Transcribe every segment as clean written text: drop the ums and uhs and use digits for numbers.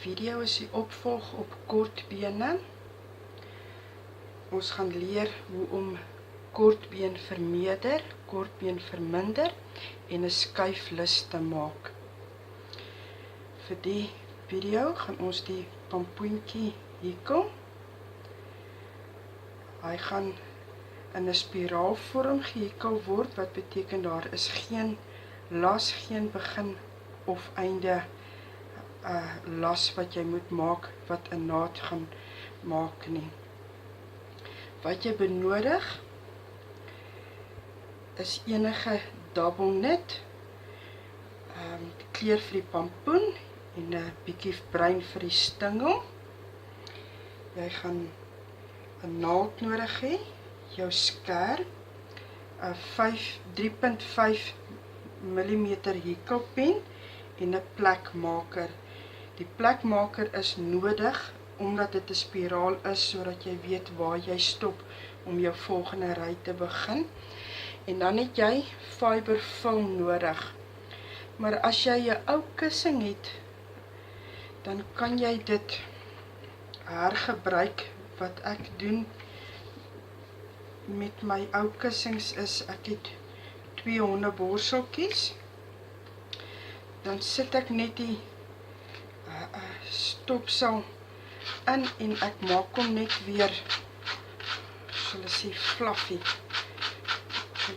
video is die opvolg op kortbene. Ons gaan leer hoe om kortbeen vermeerder, kortbeen verminder en 'n skuiflus te maak. Vir die video gaan ons die pompoentjie hikkel. Hy gaan in 'n spiraalvorm gehikkel word, wat beteken daar is geen las, geen begin of einde las wat jy moet maak, wat 'n naad gaan maak nie. Wat jy benodig is enige double knit, kleur vir die pompoen en 'n bietjie bruin vir die stingel. Jy gaan 'n naald nodig hê, jou skêr, 'n 3.5 mm hikkelpen en 'n plekmaker. Die plekmaker is nodig omdat dit 'n spiraal is, sodat jy weet waar jy stop om jou volgende ry te begin. En dan het jy fiberfilm nodig. Maar as jy 'n ou kussing het, dan kan jy dit hergebruik. Wat ek doen met my ou kussings is, ek het 2 hondeborseltjies. Dan sit ek net die stopsel in en ek maak hom net weer, sal ek sê, fluffy.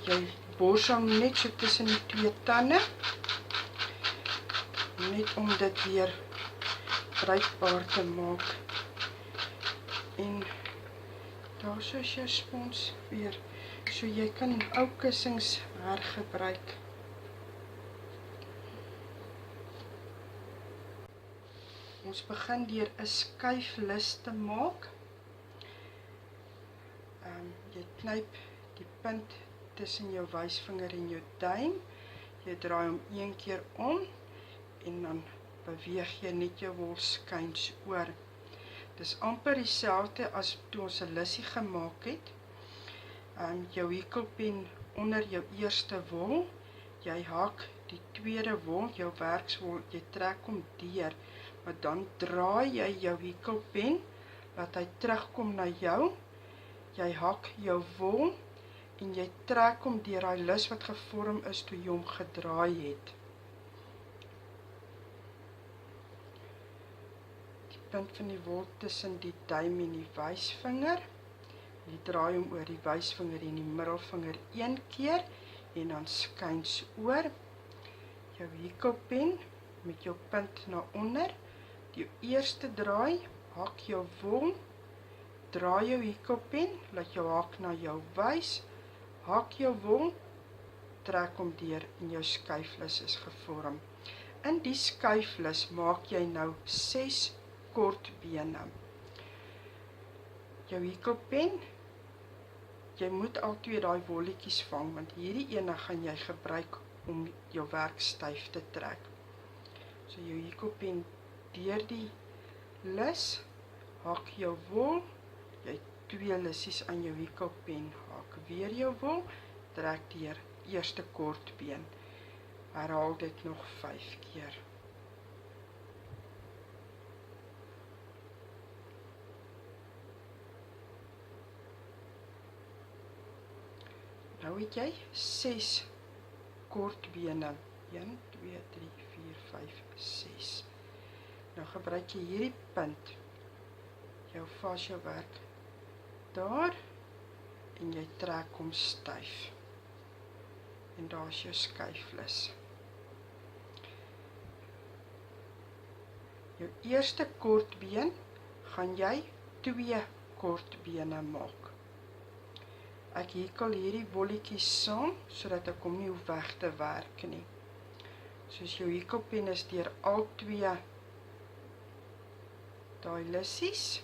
Jy borsel net so tussen die 2 tande, net om dit weer bruikbaar te maak. En daar is jou spons weer, so jy kan ou kussings hergebruik. Ons begin deur 'n skuiflus te maak. Jy knyp die punt tussen jou wysvinger en jou duim. Jy draai hom 1 keer om en dan beweeg jy net jou wol skuins oor. Dis amper dieselfde as toe ons 'n lussie gemaak het. Jou hikkelpen onder jou eerste wol. Jy hak die tweede wol, jou werkswol, jy trek hom deur. Maar dan draai jy jou hikkelpen, laat hy terugkom na jou. Jy hak jou wol en jy trek hom deur daai lus wat gevorm is toe jy hom gedraai het. Die punt van die wol tussen die duim en die wysvinger. Jy draai hom oor die wysvinger en die middelvinger 1 keer en dan skuins oor. Jou hikkelpen met jou punt na onder. Die eerste draai, hak jou wol, draai jou hikkelpen, laat jou haak na jou wys, hak jou wol, trek hom deur en jou skuiflus is gevorm. In die skuiflus maak jy nou 6 kortbene. Jou hikkelpen, jy moet al 2 daai wolletjies vang, want hierdie ene gaan jy gebruik om jou werk styf te trek. So jou hikkelpen deur die lus, hak jou wol, jy 2 lussies aan jou hikkelpen, hak weer jou wol, trek deur eerste kortbeen. Herhaal dit nog 5 keer. Nou het jy 6 kortbene. 1, 2, 3, 4, 5, 6. Nou gebruik jy hierdie punt, jou fascia werk daar, en jy trek hom styf. En daar is jou skuiflus. Jou eerste kortbeen gaan jy 2 kortbene maak. Ek hikkel hierdie wolletjies saam, sodat ek hom nie hoef weg te werk nie. Soos jou hikkelpen is deur al 2 daai lussies.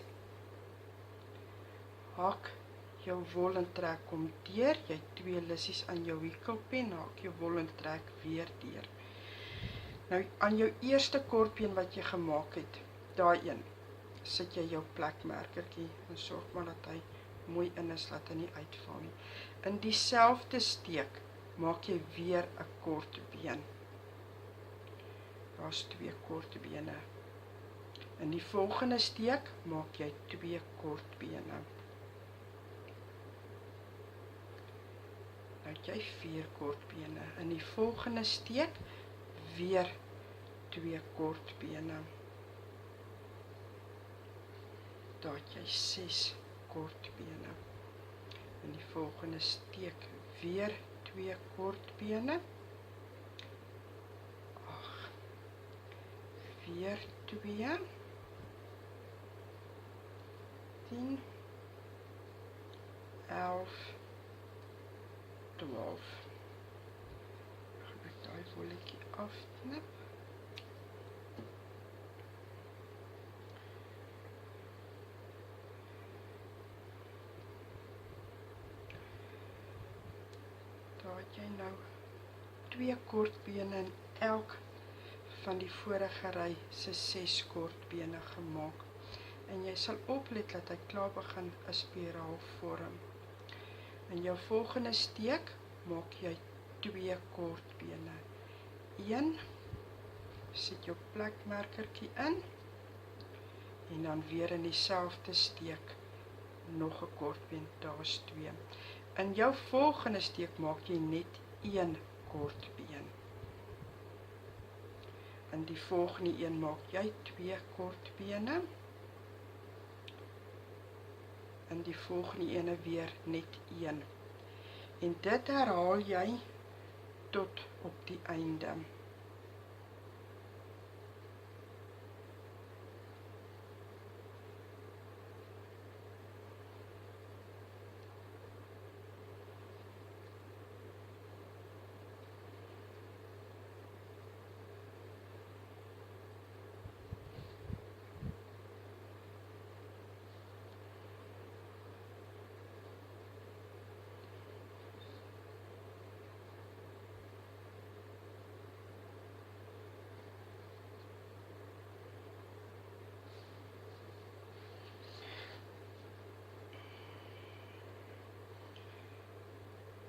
Hak jou wol en trek hom deur, jy het 2 lussies aan jou hikkelpen, hak jou wol en trek weer deur. Nou aan jou eerste kortbeen wat jy gemaak het, daai een, sit jy jou plekmerkertjie en sorg maar dat hy mooi in is, laat hy nie uitval nie. In dieselfde steek maak jy weer 'n kortbeen. Daar's 2 kortbene. In die volgende steek maak jy 2 kort bene. Nou het jy 4 kort bene. In die volgende steek weer 2 kort bene. Daar het jy 6 kort bene. In die volgende steek weer 2 kort bene. 8. Weer 2. 10. 11. 12. Gaan ek daai wolletjie afknip. Daar het jy nou 2 kortbene in elk van die vorige ry se 6 kortbene gemaak. En jy sal oplet dat hy klaar begin 'n spiraal vorm. In jou volgende steek maak jy 2 kortbene. 1, sit jou plekmerkertjie in, en dan weer in dieselfde steek nog 'n kortbeen, daar's 2. In jou volgende steek maak jy net 1 kortbeen. In die volgende een maak jy 2 kortbene. In die volgende ene weer net 1. En dit herhaal jy tot op die einde.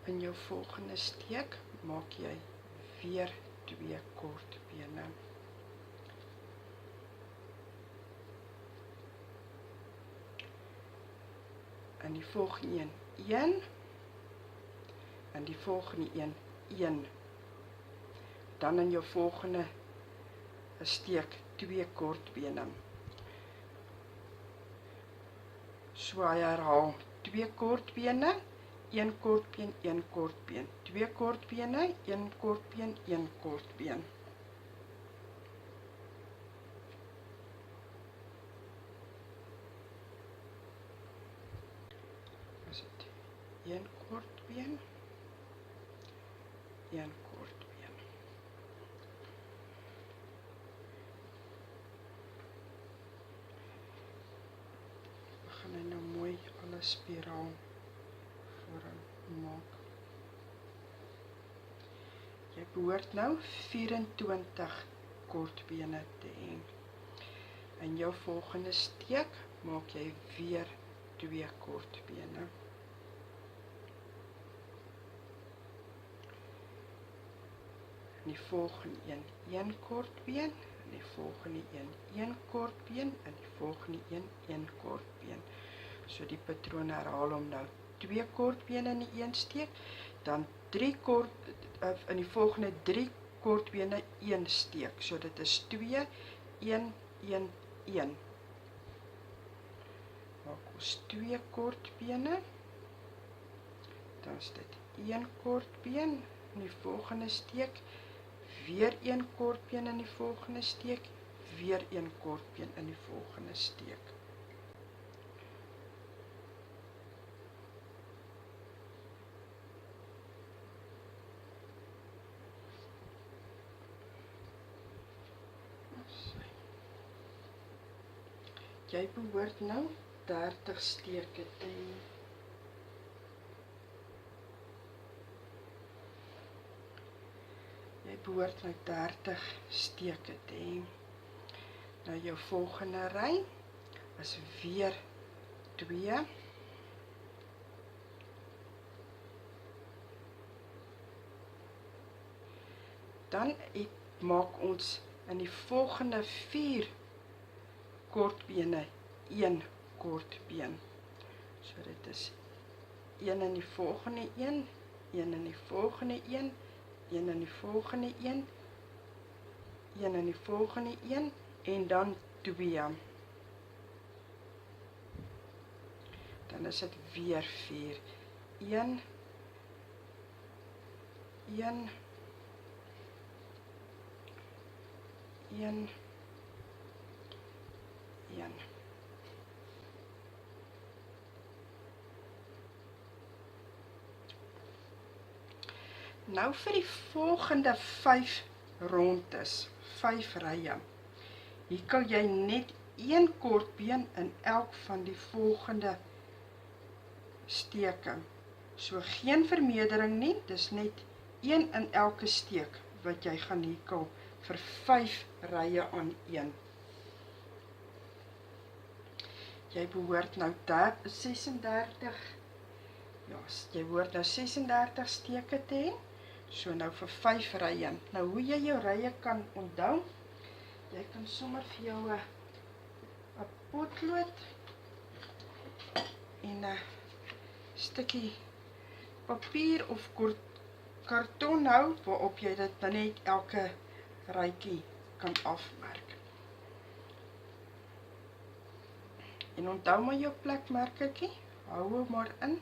In jou volgende steek maak jy weer 2 kortbene. In die volgende een 1. In die volgende een 1. Dan in jou volgende steek 2 kortbene. So hy herhaal 2 kortbene. 1 kortbeen, 1 kortbeen, 2 kortbene, 1 kortbeen, 1 kortbeen. Is dit 1 kortbeen, 1 kortbeen. We gaan nou mooi alle spiraal maak. Jy behoort nou 24 kortbene te hê. In jou volgende steek maak jy weer 2 kortbene. In die volgende een 1 kortbeen, in die volgende een 1 kortbeen, in die volgende een 1 kortbeen. So die patroon herhaal hom nou 2 kortbene in die een steek, dan 3 in die volgende 3 kortbene 1 steek. So dit is 2, 1, 1, 1. Maak ons 2 kortbene. Dan is dit 1 kortbeen in die volgende steek, weer 1 kortbeen in die volgende steek, weer 1 kortbeen in die volgende steek. Jy behoort nou 30 steke te hê. Jy behoort nou 30 steke te hê. Nou jou volgende ry is weer 2. Dan maak ons in die volgende 4 kortbene, 1 kortbeen. So dit is 1 in die volgende 1 in die volgende 1 in die volgende 1 in die volgende 1 en dan 2. Dan is dit weer 4. 1 1 1 1. Nou vir die volgende 5 rondes, 5 rye. Hier kan jy net 1 kortbeen in elk van die volgende steke. So geen vermeerdering nie, dis net 1 in elke steek wat jy gaan hikel vir 5 rye aan 1. Jy behoort nou 36, ja, jy behoort nou 36 steke te hê. So nou vir 5 rye. Nou hoe jy jou rye kan onthou, jy kan sommer vir jou 'n potlood en 'n stukkie papier of karton hou, waarop jy dit dan net elke rytjie kan afmerk. En onthou maar jou plekmerkertjie, hou hom maar in.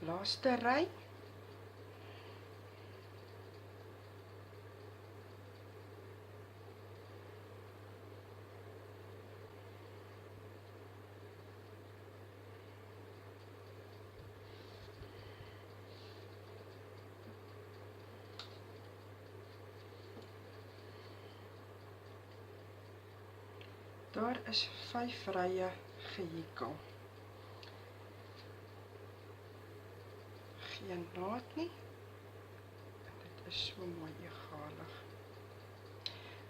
Laaste ry. Daar is 5 rye gehikel. Geen naad nie. Dit is so mooi egalig.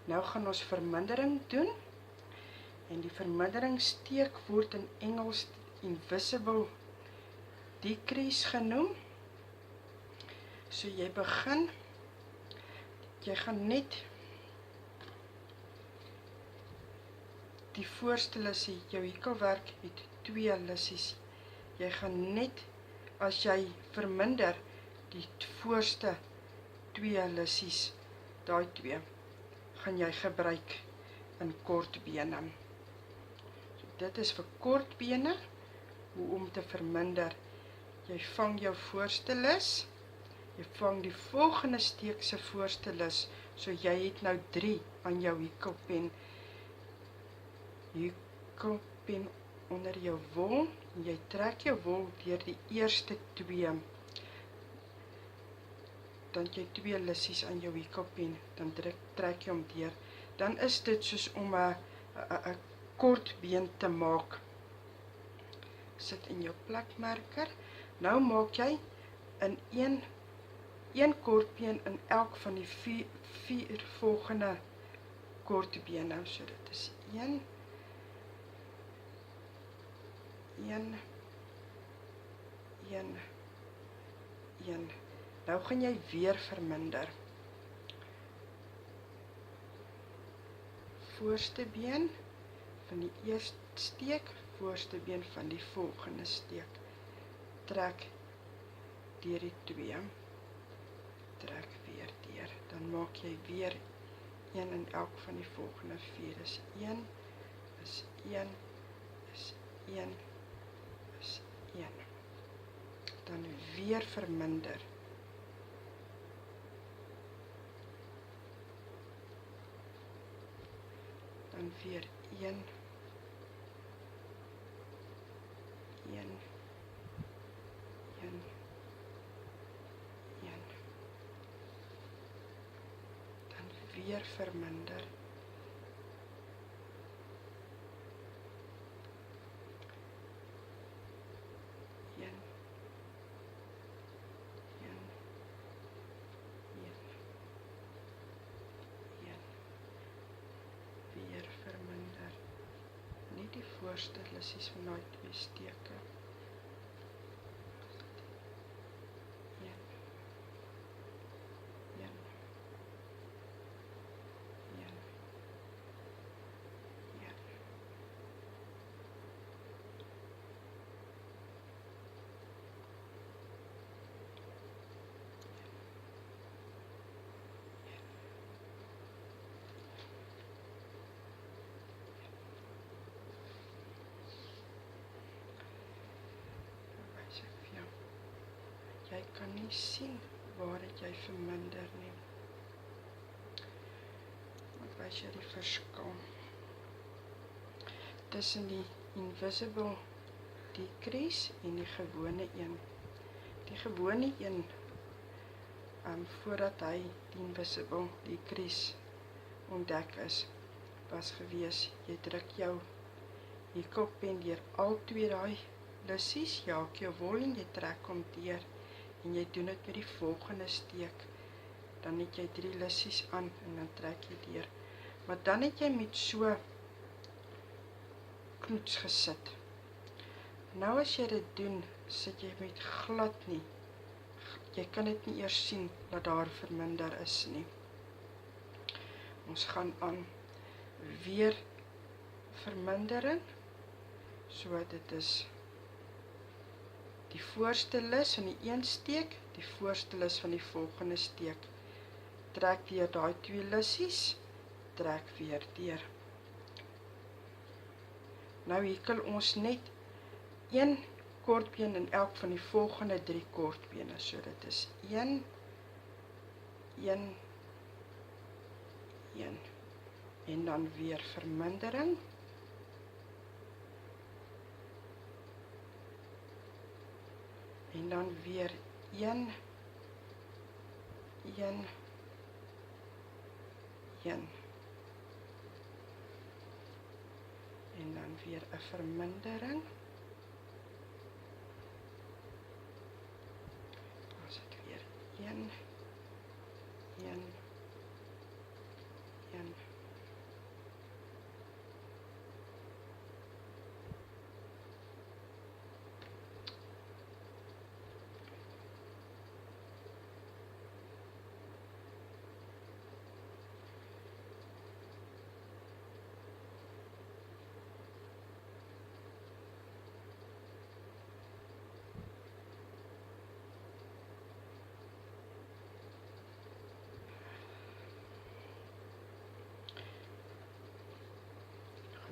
Nou gaan ons vermindering doen. En die verminderingssteek word in Engels invisible decrease genoem. So jy begin, jy gaan net die voorste lissie, jou hikelwerk het 2 lissies. Jy gaan net, as jy verminder, die voorste 2 lissies, daai 2, gaan jy gebruik in kortbene. So dit is vir kortbene, hoe om te verminder. Jy vang jou voorste lis, jy vang die volgende steek se voorste lis, so jy het nou 3 aan jou hikelpen onder jou wol, en jy trek jou wol deur die eerste 2, dan jy 2 lissies aan jou hikkelpen, dan trek jy hom deur. Dan is dit soos om 'n kort been te maak. Sit in jou plakmerker. Nou maak jy in een kortbeen in elk van die 4 volgende kortbene. So dit is 1, 1, 1, 1. Nou gaan jy weer verminder. Voorste been van die eerste steek, voorste been van die volgende steek. Trek deur die 2. Trek weer deur. Dan maak jy weer 1 in elk van die volgende 4. Is 1, is 1, is 1, is 1. Dan weer verminder. Dan weer 1, 1, 1, 1. Dan weer verminder. Weer verminder. Nie die voorste lissies van daai 2 steke. 1, 1, 1, 1. Jy kan nie sien waar het jy verminder nie. Ek wys jy die verskil tussen die invisible decrease en die gewone een. Die gewone een, voordat hy die invisible decrease ontdek is, was gewees, jy druk jou hikkelpen deur al 2 daai lissies, jy haak jou wol en jy trek hom deur. En jy doen dit met die volgende steek. Dan het jy 3 lissies aan en dan trek jy deur. Maar dan het jy met so knoets gesit. Nou as jy dit doen, sit jy met glad nie. Jy kan dit nie eers sien dat daar verminder is nie. Ons gaan aan weer vermindering. So dit is die voorste lis van die een steek, die voorste lis van die volgende steek. Trek deur daai 2 lissies, trek weer deur. Nou hikkel ons net 1 kortbeen in elk van die volgende 3 kortbene. So dit is 1, 1, 1. En dan weer vermindering. En dan weer 1, 1, 1. En dan weer 'n vermindering. Dan is dit weer 1, 1, 1.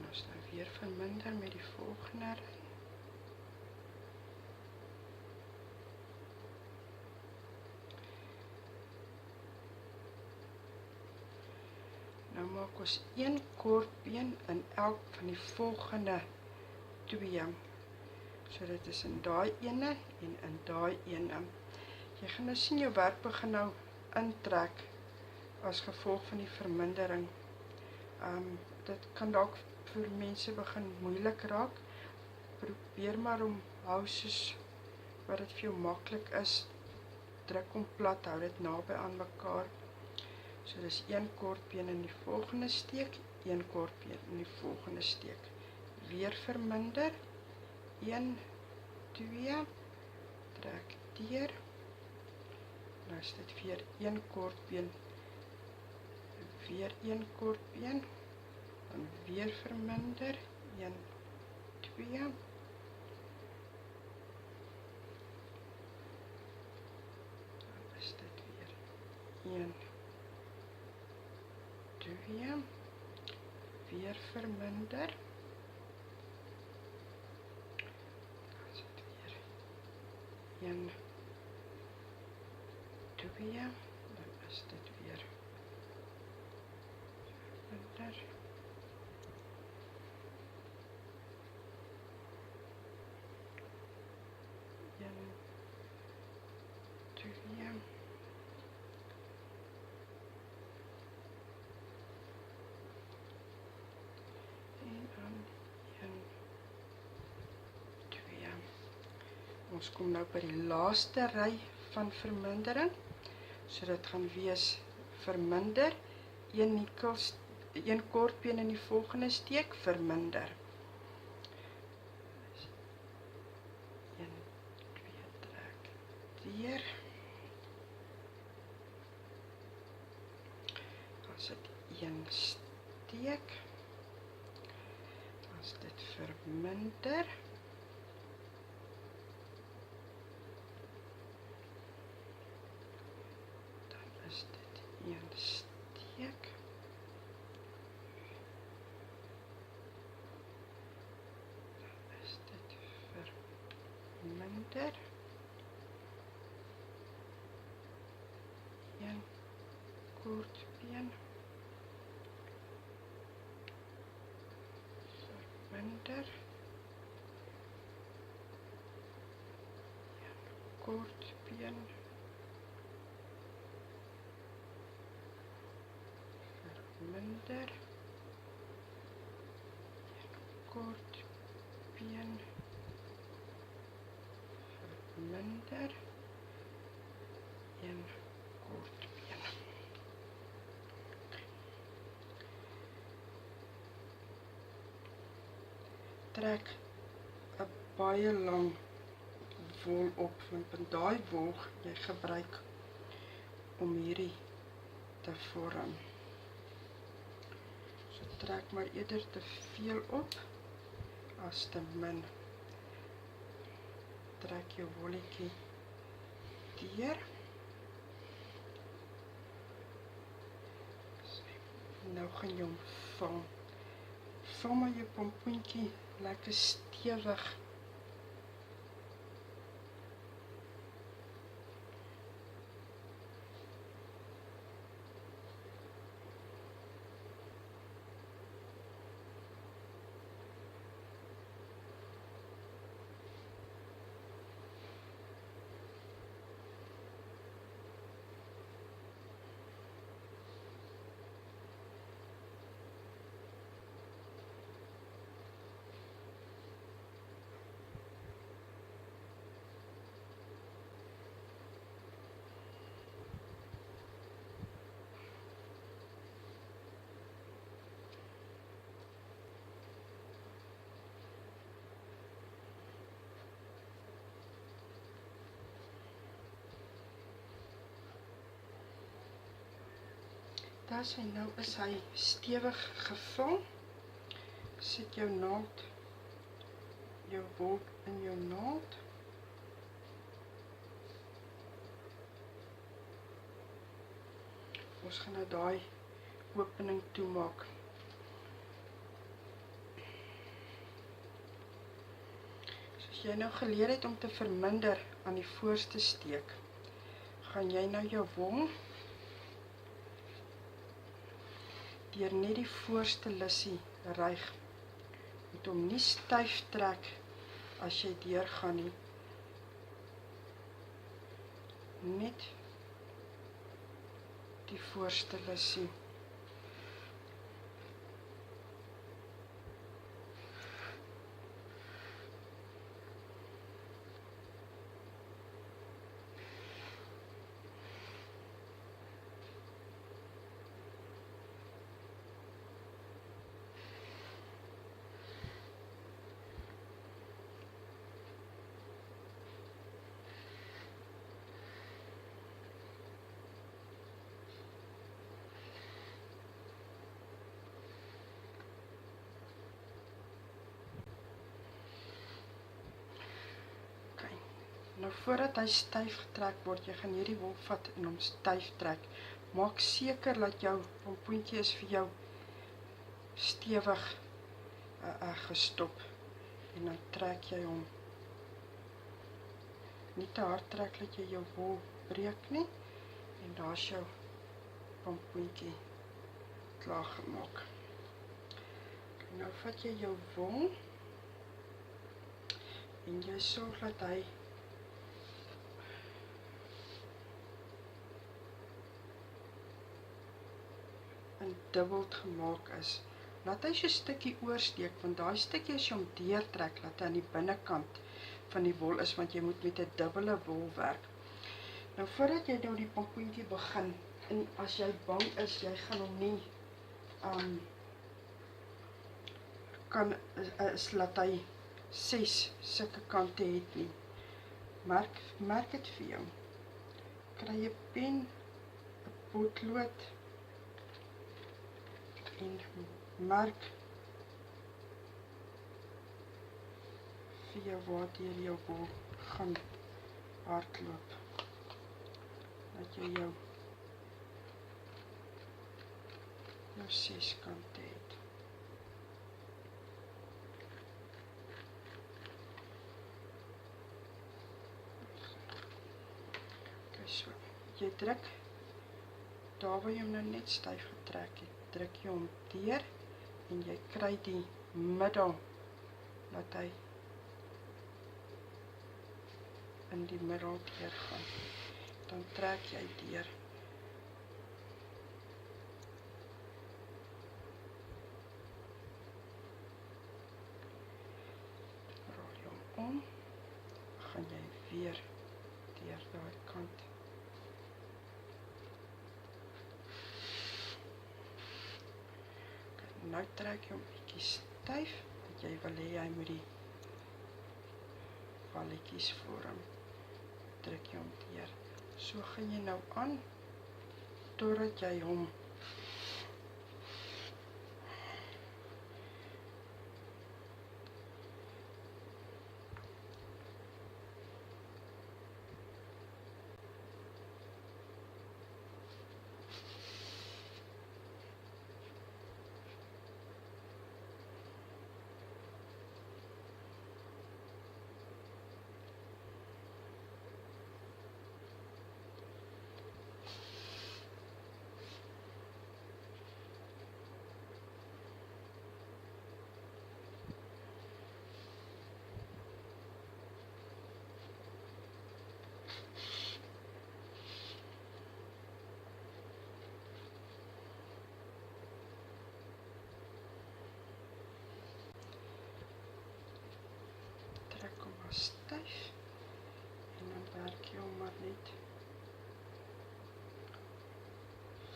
Ons nou weer verminder met die volgende ring. Nou maak ons 1 kortbeen in elk van die volgende 2. So dit is in daai ene en in daai ene. Jy gaan nou sien jou werk begin nou intrek as gevolg van die vermindering. Dit kan dalk vir mense begin moeilik raak. Probeer maar om hou soos wat dit vir jou maklik is. Druk hom plat, hou dit naby aan mekaar. So dis 1 kortbeen in die volgende steek, 1 kortbeen in die volgende steek. Weer verminder. 1, 2, trek deur. Nou is dit weer 1 kortbeen, weer 1 kortbeen, dan weer verminder. 1, 2. Dan is dit weer 1, 2, weer verminder. Dan is dit weer 1, 2, dan is dit weer verminder. En 2. En dan 1, 2. Ons kom nou by die laaste ry van vermindering. So dit gaan wees verminder, 1 kortbeen in die volgende steek, verminder. 1, 2, trek deur. Dan is dit 1 steek. Dan is dit verminder. Is dit 1 steek. Dan is dit verminder. 1 kortbeen. Verminder. 1 kortbeen. Verminder. 1 kortbeen. Verminder. 1 kortbeen. Trek 'n baie lang wol op, want met daai wol jy gebruik om hierdie te vorm. So trek maar eerder te veel op as te min. Trek jou wolletjie deur. Nou gaan jy hom vang. Vang maar jou pompoentjie lekker stewig. Nou is hy stewig gevul. Sit jou naald, jou wol in jou naald. Ons gaan nou daai opening toemaak. Soos jy nou geleer het om te verminder aan die voorste steek, gaan jy nou jou wol deur net die voorste lussie ryg met moet hom nie styf trek as jy deur gaan nie. Net die voorste lissie. Nou voordat hy styf getrek word, jy gaan hierdie wol vat en hom styf trek. Maak seker dat jou pompoentjie is vir jou stewig gestop. En dan trek jy hom. Nie te hard trek dat jy jou wol breek nie. En daar is jou pompoentjie klaar gemaak. Nou vat jy jou wol en jy sorg dat hy en dubbeld gemaak is. Laat hy so 'n stukkie oorsteek, want daai stukkie as jy hom deurtrek, laat hy aan die binnekant van die wol is, want jy moet met 'n dubbele wol werk. Nou voordat jy nou die pompoentjie begin, en as jy bang is, jy gaan hom nie laat hy 6 sulke kante het nie. Merk dit vir jou. Kry 'n pen, 'n potlood en merk vir jou waar deur jou wol gaan hardloop. Dat jy jou 6 kante het. Okay, so, jy druk, daar waar jy hom nou net styf getrek het, druk jy hom deur en jy kry die middel, dat hy in die middel deur gaan. Dan trek jy deur. Draai hom om, gaan jy weer deur daai kant. Nou trek jy hom bietjie styf, want jy wil hê hy moet die valletjies vorm. Trek jy hom deur. So gaan jy nou aan, totdat jy hom trek hom maar styf en dan werk jy hom maar net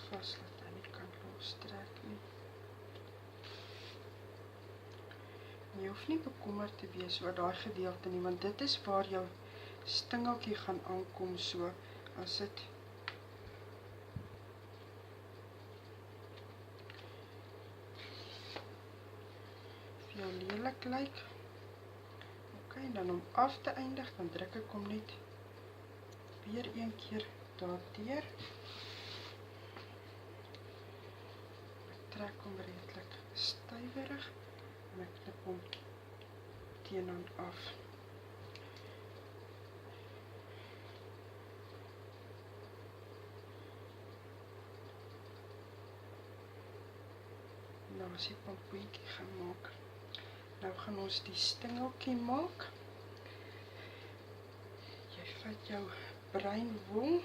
vas, dat hy nie kan lostrek nie. En jy hoef nie bekommerd te wees oor daai gedeelte nie, want dit is waar jou stingeltjie gaan aankom, so as dit vir jou lelik lyk. Okay, en dan om af te eindig, dan druk ek hom net weer een keer daardeur. Ek trek hom redelik stywerig en ek knip hom teenoor af. Nou as die pompoentjie gemaak. Nou gaan ons die stingeltjie maak. Jy vat jou breinwol,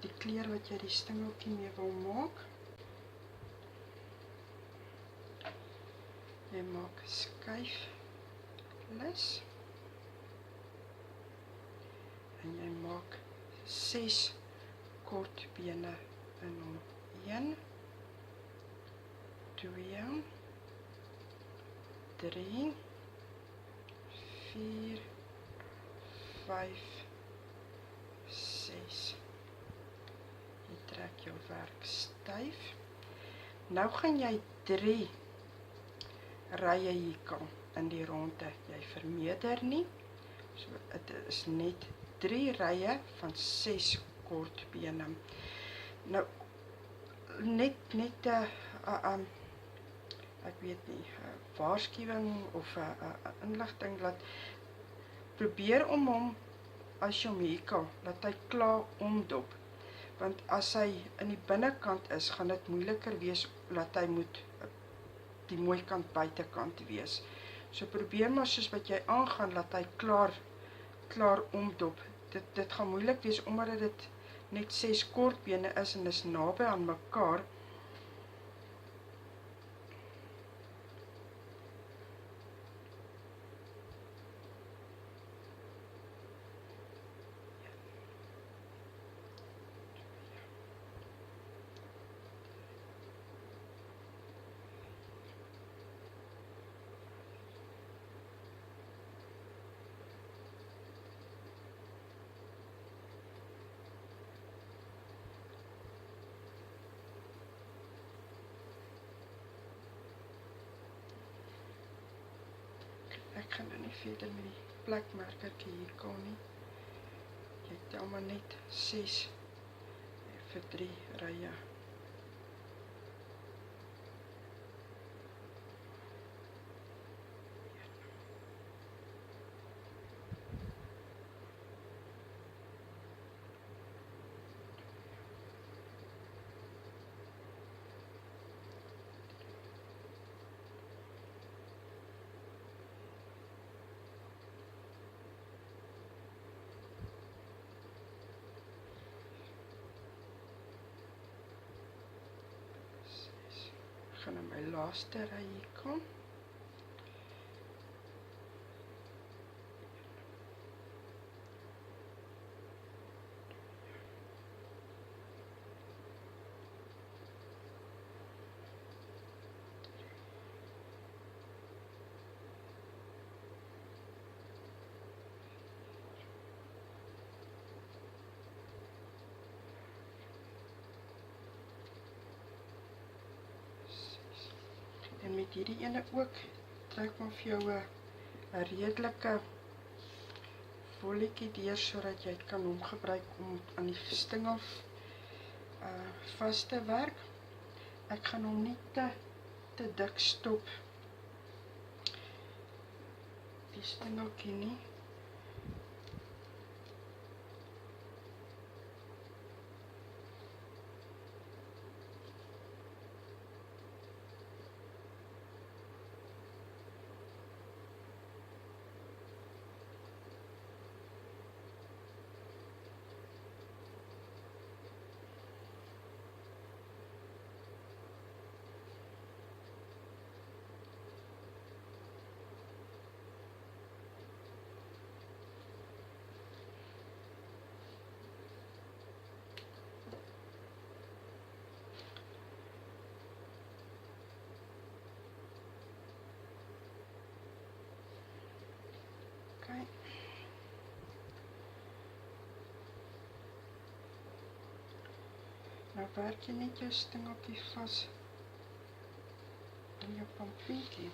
die kleur wat jy die stingeltjie mee wil maak. Jy maak skyflis. En jy maak 6 kort bene in hom. 1, 2, 3, 4, 5, 6. Jy trek jou werk styf. Nou gaan jy 3 rye hierkom in die ronde. Jy vermeerder nie. So dit is net 3 rye van 6 kort bene. Nou net ek weet nie, waarskuwing of inligting laat probeer om hom as jy hom hierkom, laat hy klaar omdop. Want as hy in die binnekant is, gaan dit moeiliker wees laat hy moet die mooi kant buitekant wees. So probeer maar soos wat jy aangaan, laat hy klaar omdop. Dit gaan moeilik wees omdat dit net 6 kort bene is en is naby aan mekaar. Ek gaan nou nie verder met die plekmerkertjie hier kan nie. Jy tel maar net 6 vir 3 rye. Ek gaan in my laaste ry hier kom. En met hierdie ene ook, trek maar vir jou 'n redelike volletjie deur, sodat jy kan hom gebruik om aan die stingel vas te werk. Ek gaan hom nie te dik stop, die stingeltjie nie. Okay. Nou werk jy net jou stingeltjie vas in jou pampietjie.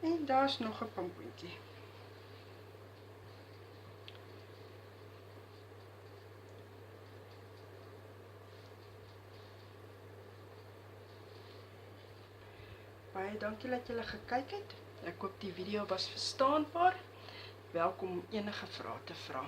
En daar's nog 'n pompoentjie. Baie dankie dat julle gekyk het. Ek hoop die video was verstaanbaar. Welkom om enige vrae te vra.